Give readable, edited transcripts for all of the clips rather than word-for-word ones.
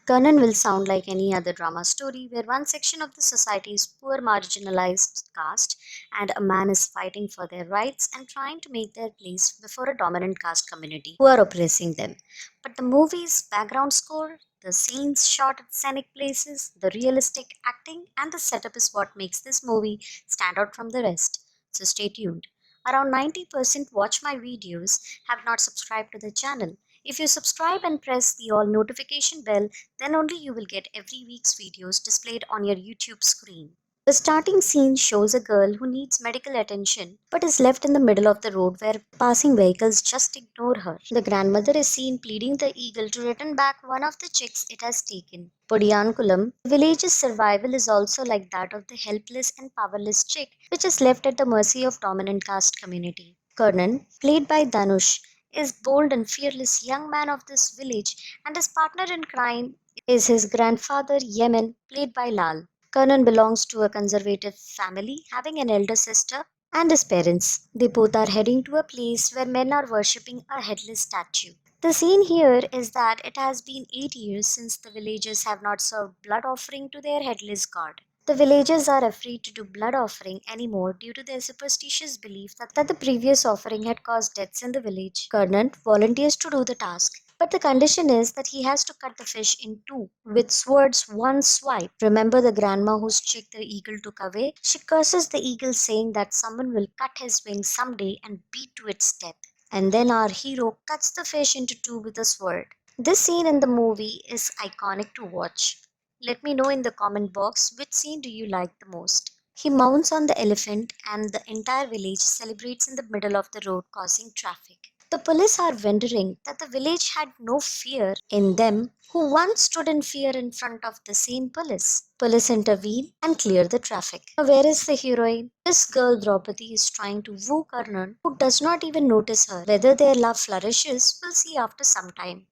Karnan will sound like any other drama story where one section of the society is poor marginalized caste and a man is fighting for their rights and trying to make their place before a dominant caste community who are oppressing them. But the movie's background score, the scenes shot at scenic places, the realistic acting, and the setup is what makes this movie stand out from the rest. So stay tuned. Around 90% watch my videos have not subscribed to the channel. If you subscribe and press the all notification bell, then only you will get every week's videos displayed on your YouTube screen. The starting scene shows a girl who needs medical attention but is left in the middle of the road where passing vehicles just ignore her. The grandmother is seen pleading the eagle to return back one of the chicks it has taken. Podiyankulam, the village's survival is also like that of the helpless and powerless chick which is left at the mercy of dominant caste community. Karnan, played by Dhanush, is bold and fearless young man of this village and his partner in crime is his grandfather Yemen, played by Lal. Karnan belongs to a conservative family, having an elder sister and his parents. They both are heading to a place where men are worshipping a headless statue. The scene here is that it has been 8 years since the villagers have not served blood offering to their headless god. The villagers are afraid to do blood offering anymore due to their superstitious belief that the previous offering had caused deaths in the village. Karnan volunteers to do the task, but the condition is that he has to cut the fish in two with swords one swipe. Remember the grandma whose chick the eagle took away? She curses the eagle saying that someone will cut his wings someday and beat to its death. And then our hero cuts the fish into two with a sword. This scene in the movie is iconic to watch. Let me know in the comment box which scene do you like the most. He mounts on the elephant and the entire village celebrates in the middle of the road causing traffic. The police are wondering that the village had no fear in them who once stood in fear in front of the same police. Police intervene and clear the traffic. Now where is the heroine? This girl Draupadi is trying to woo Karnan who does not even notice her. Whether their love flourishes, we'll see after some time.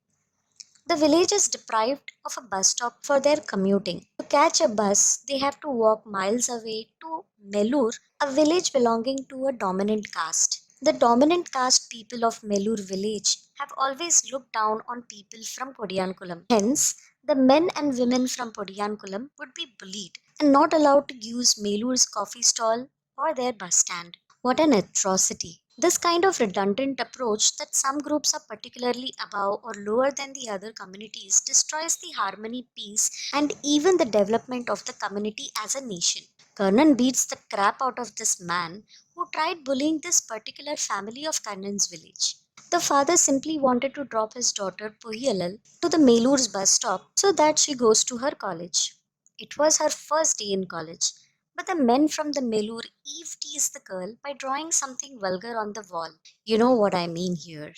The village is deprived of a bus stop for their commuting. To catch a bus, they have to walk miles away to Melur, a village belonging to a dominant caste. The dominant caste people of Melur village have always looked down on people from Podiyankulam. Hence, the men and women from Podiyankulam would be bullied and not allowed to use Melur's coffee stall or their bus stand. What an atrocity! This kind of redundant approach that some groups are particularly above or lower than the other communities destroys the harmony, peace, and even the development of the community as a nation. Karnan beats the crap out of this man who tried bullying this particular family of Karnan's village. The father simply wanted to drop his daughter Puhiyalal to the Melur's bus stop so that she goes to her college. It was her first day in college. But the men from the Melur Eve teased the girl by drawing something vulgar on the wall. You know what I mean here.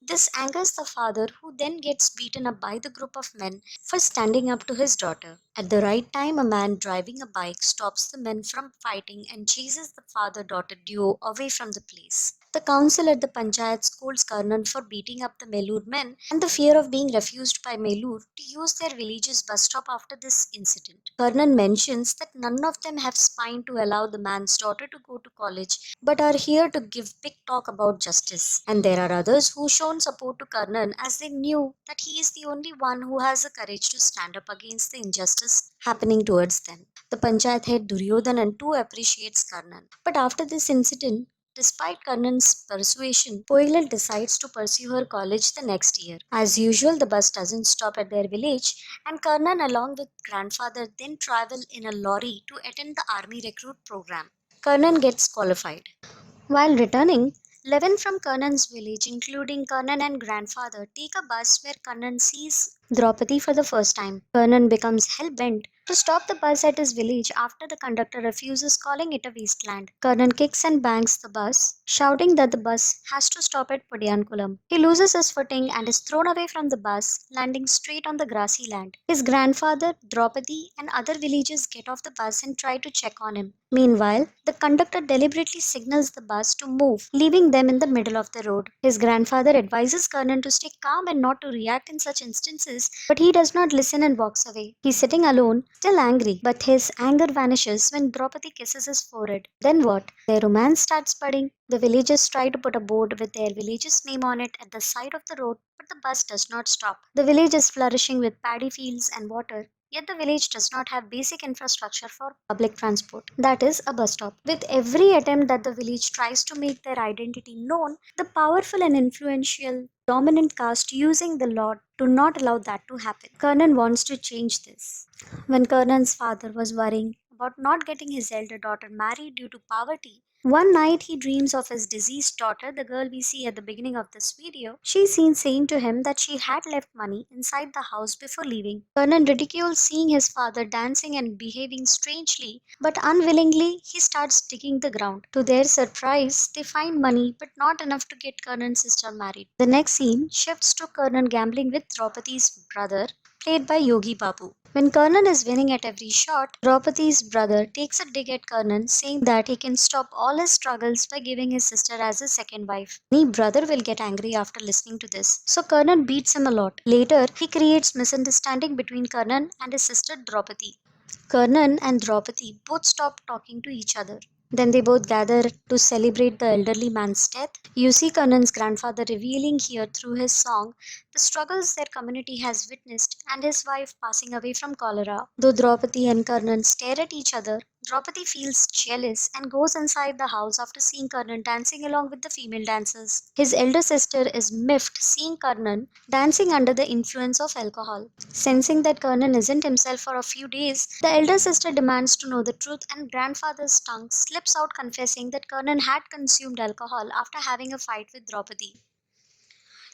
This angers the father, who then gets beaten up by the group of men for standing up to his daughter. At the right time, a man driving a bike stops the men from fighting and chases the father daughter duo away from the place. The council at the panchayat scolds Karnan for beating up the Melur men and the fear of being refused by Melur to use their village's bus stop after this incident. Karnan mentions that none of them have spine to allow the man's daughter to go to college but are here to give big talk about justice. And there are others who shown support to Karnan as they knew that he is the only one who has the courage to stand up against the injustice happening towards them. The panchayat head Duryodhanan too appreciates Karnan. But after this incident, despite Karnan's persuasion, Poilal decides to pursue her college the next year. As usual, the bus doesn't stop at their village, and Karnan, along with grandfather, then travel in a lorry to attend the army recruit program. Karnan gets qualified. While returning, 11 from Karnan's village, including Karnan and grandfather, take a bus where Karnan sees Draupadi for the first time. Karnan becomes hell-bent to stop the bus at his village after the conductor refuses, calling it a wasteland. Karnan kicks and bangs the bus, shouting that the bus has to stop at Padiyankulam. He loses his footing and is thrown away from the bus, landing straight on the grassy land. His grandfather, Draupadi, and other villagers get off the bus and try to check on him. Meanwhile, the conductor deliberately signals the bus to move, leaving them in the middle of the road. His grandfather advises Karnan to stay calm and not to react in such instances, but he does not listen and walks away. He's sitting alone, still angry, but his anger vanishes when Draupadi kisses his forehead. Then what? Their romance starts budding. The villagers try to put a board with their village's name on it at the side of the road, but but the bus does not stop. The village is flourishing with paddy fields and water. Yet the village does not have basic infrastructure for public transport, that is, a bus stop. With every attempt that the village tries to make their identity known, the powerful and influential dominant caste using the law do not allow that to happen. Karnan wants to change this. When Karnan's father was worrying about not getting his elder daughter married due to poverty, one night he dreams of his deceased daughter, the girl we see at the beginning of this video. She's seen saying to him that she had left money inside the house before leaving. Karnan ridicules seeing his father dancing and behaving strangely, but unwillingly he starts digging the ground. To their surprise, they find money but not enough to get Karnan's sister married. The next scene shifts to Karnan gambling with Draupadi's brother, played by Yogi Babu. When Karnan is winning at every shot, Draupadi's brother takes a dig at Karnan, saying that he can stop all his struggles by giving his sister as his second wife. Any brother will get angry after listening to this, so Karnan beats him a lot. Later, he creates misunderstanding between Karnan and his sister Draupadi. Karnan and Draupadi both stop talking to each other. Then they both gather to celebrate the elderly man's death. You see Karnan's grandfather revealing here through his song the struggles their community has witnessed and his wife passing away from cholera. Though Draupadi and Karnan stare at each other, Draupadi feels jealous and goes inside the house after seeing Karnan dancing along with the female dancers. His elder sister is miffed seeing Karnan dancing under the influence of alcohol. Sensing that Karnan isn't himself for a few days, the elder sister demands to know the truth and grandfather's tongue slips out confessing that Karnan had consumed alcohol after having a fight with Draupadi.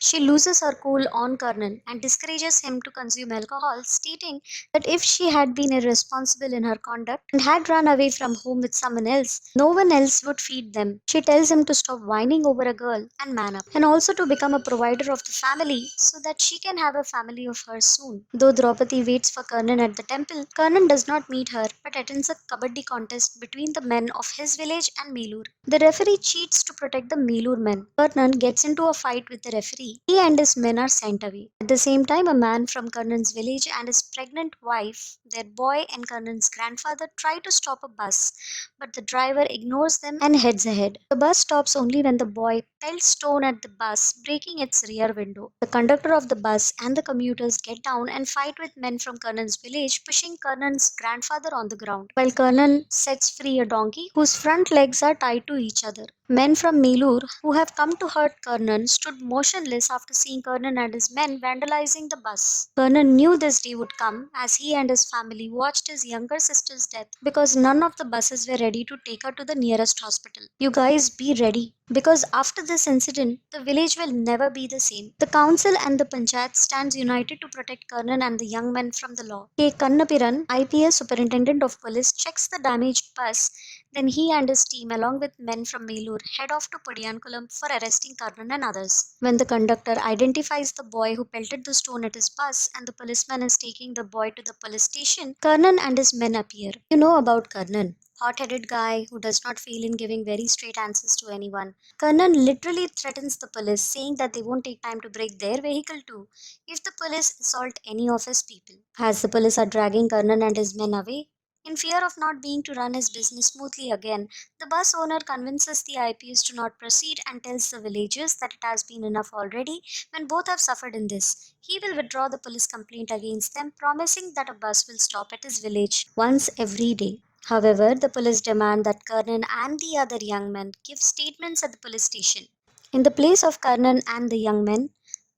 She loses her cool on Karnan and discourages him to consume alcohol, stating that if she had been irresponsible in her conduct and had run away from home with someone else, no one else would feed them. She tells him to stop whining over a girl and man up, and also to become a provider of the family so that she can have a family of her soon. Though Draupadi waits for Karnan at the temple, Karnan does not meet her but attends a kabaddi contest between the men of his village and Melur. The referee cheats to protect the Melur men. Karnan gets into a fight with the referee. He and his men are sent away. At the same time, a man from Karnan's village and his pregnant wife, their boy and Karnan's grandfather try to stop a bus, but the driver ignores them and heads ahead. The bus stops only when the boy pelts stone at the bus, breaking its rear window. The conductor of the bus and the commuters get down and fight with men from Karnan's village, pushing Karnan's grandfather on the ground, while Karnan sets free a donkey whose front legs are tied to each other. Men from Melur, who have come to hurt Karnan, stood motionless after seeing Karnan and his men vandalizing the bus. Karnan knew this day would come as he and his family watched his younger sister's death because none of the buses were ready to take her to the nearest hospital. You guys be ready, because after this incident, the village will never be the same. The council and the panchayat stands united to protect Karnan and the young men from the law. K. Kannapiran, IPS Superintendent of Police, checks the damaged bus. Then he and his team, along with men from Melur, head off to Padiyankulam for arresting Karnan and others. When the conductor identifies the boy who pelted the stone at his bus and the policeman is taking the boy to the police station, Karnan and his men appear. You know about Karnan. Hot-headed guy who does not fail in giving very straight answers to anyone. Karnan literally threatens the police, saying that they won't take time to break their vehicle too if the police assault any of his people. As the police are dragging Karnan and his men away, in fear of not being to run his business smoothly again, the bus owner convinces the IPS to not proceed and tells the villagers that it has been enough already when both have suffered in this. He will withdraw the police complaint against them, promising that a bus will stop at his village once every day. However, the police demand that Karnan and the other young men give statements at the police station. In the place of Karnan and the young men,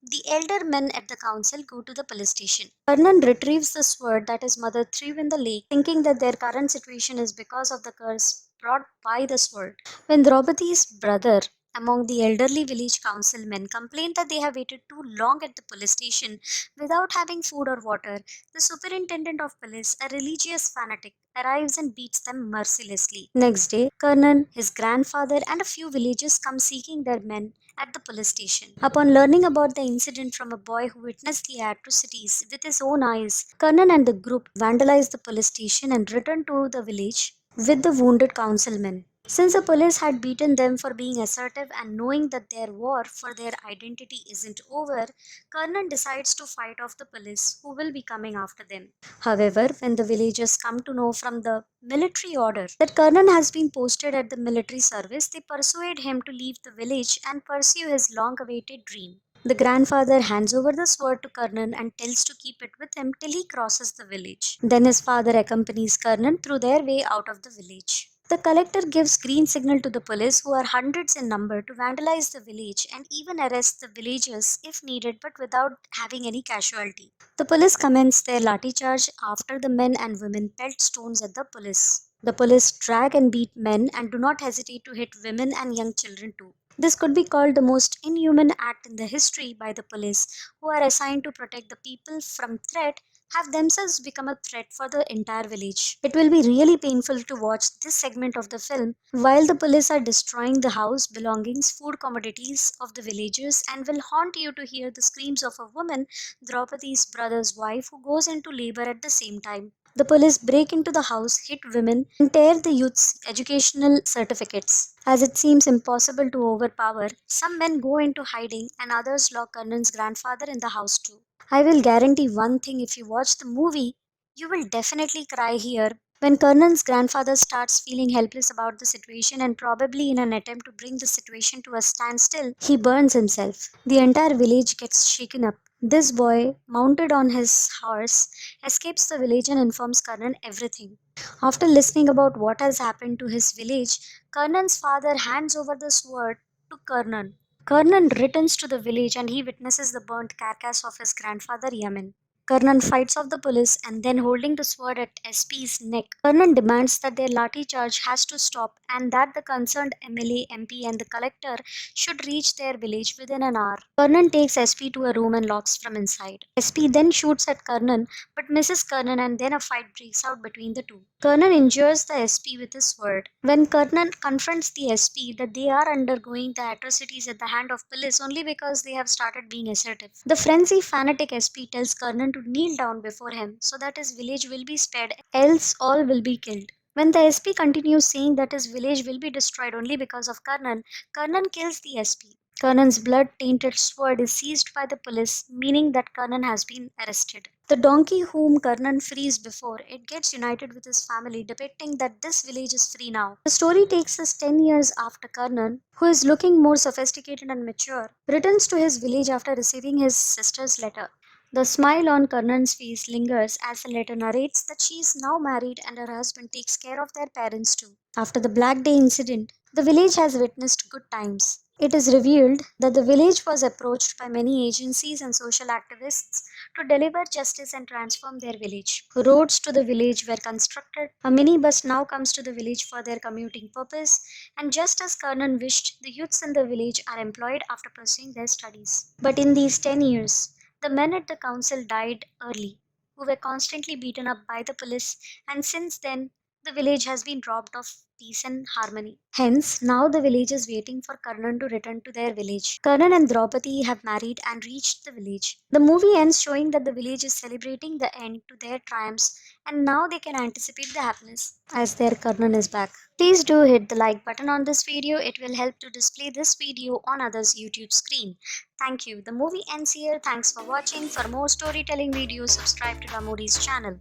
the elder men at the council go to the police station. Karnan retrieves the sword that his mother threw in the lake, thinking that their current situation is because of the curse brought by the sword. When Draupadi's brother among the elderly village councilmen complained that they have waited too long at the police station without having food or water, the superintendent of police, a religious fanatic, arrives and beats them mercilessly. Next day, Karnan, his grandfather, and a few villagers come seeking their men at the police station. Upon learning about the incident from a boy who witnessed the atrocities with his own eyes, Karnan and the group vandalized the police station and returned to the village with the wounded councilmen. Since the police had beaten them for being assertive and knowing that their war for their identity isn't over, Karnan decides to fight off the police who will be coming after them. However, when the villagers come to know from the military order that Karnan has been posted at the military service, they persuade him to leave the village and pursue his long awaited dream. The grandfather hands over the sword to Karnan and tells to keep it with him till he crosses the village. Then his father accompanies Karnan through their way out of the village. The collector gives green signal to the police, who are hundreds in number, to vandalize the village and even arrest the villagers if needed, but without having any casualty. The police commence their lathi charge after the men and women pelt stones at the police. The police drag and beat men and do not hesitate to hit women and young children too. This could be called the most inhuman act in the history by the police, who are assigned to protect the people from threat, have themselves become a threat for the entire village. It will be really painful to watch this segment of the film while the police are destroying the house, belongings, food commodities of the villagers, and will haunt you to hear the screams of a woman, Draupadi's brother's wife, who goes into labor at the same time. The police break into the house, hit women, and tear the youth's educational certificates. As it seems impossible to overpower, some men go into hiding and others lock Karnan's grandfather in the house too. I will guarantee one thing: if you watch the movie, you will definitely cry here. When Karnan's grandfather starts feeling helpless about the situation and probably in an attempt to bring the situation to a standstill, he burns himself. The entire village gets shaken up. This boy, mounted on his horse, escapes the village and informs Karnan everything. After listening about what has happened to his village, Karnan's father hands over the sword to Karnan. Karnan returns to the village and he witnesses the burnt carcass of his grandfather Yamin. Karnan fights off the police and then, holding the sword at SP's neck, Karnan demands that their lathi charge has to stop and that the concerned MLA, MP and the collector should reach their village within an hour. Karnan takes SP to a room and locks from inside. SP then shoots at Karnan but misses Karnan, and then a fight breaks out between the two. Karnan injures the SP with his sword. When Karnan confronts the SP that they are undergoing the atrocities at the hand of police only because they have started being assertive, the frenzy fanatic SP tells Karnan to kneel down before him so that his village will be spared, else all will be killed. When the SP continues saying that his village will be destroyed only because of Karnan, Karnan kills the SP. Karnan's blood-tainted sword is seized by the police, meaning that Karnan has been arrested. The donkey whom Karnan frees before it gets united with his family, depicting that this village is free now. The story takes us 10 years after Karnan, who is looking more sophisticated and mature, returns to his village after receiving his sister's letter. The smile on Karnan's face lingers as the letter narrates that she is now married and her husband takes care of their parents too. After the Black Day incident, the village has witnessed good times. It is revealed that the village was approached by many agencies and social activists to deliver justice and transform their village. Roads to the village were constructed, a minibus now comes to the village for their commuting purpose, and just as Karnan wished, the youths in the village are employed after pursuing their studies. But in these 10 years, the men at the council died early, who were constantly beaten up by the police, and since then, the village has been robbed of peace and harmony. Hence, now the village is waiting for Karnan to return to their village. Karnan and Draupadi have married and reached the village. The movie ends showing that the village is celebrating the end to their triumphs, and now they can anticipate the happiness as their Karnan is back. Please do hit the like button on this video. It will help to display this video on others' YouTube screen. Thank you. The movie ends here. Thanks for watching. For more storytelling videos, subscribe to the Moodies channel.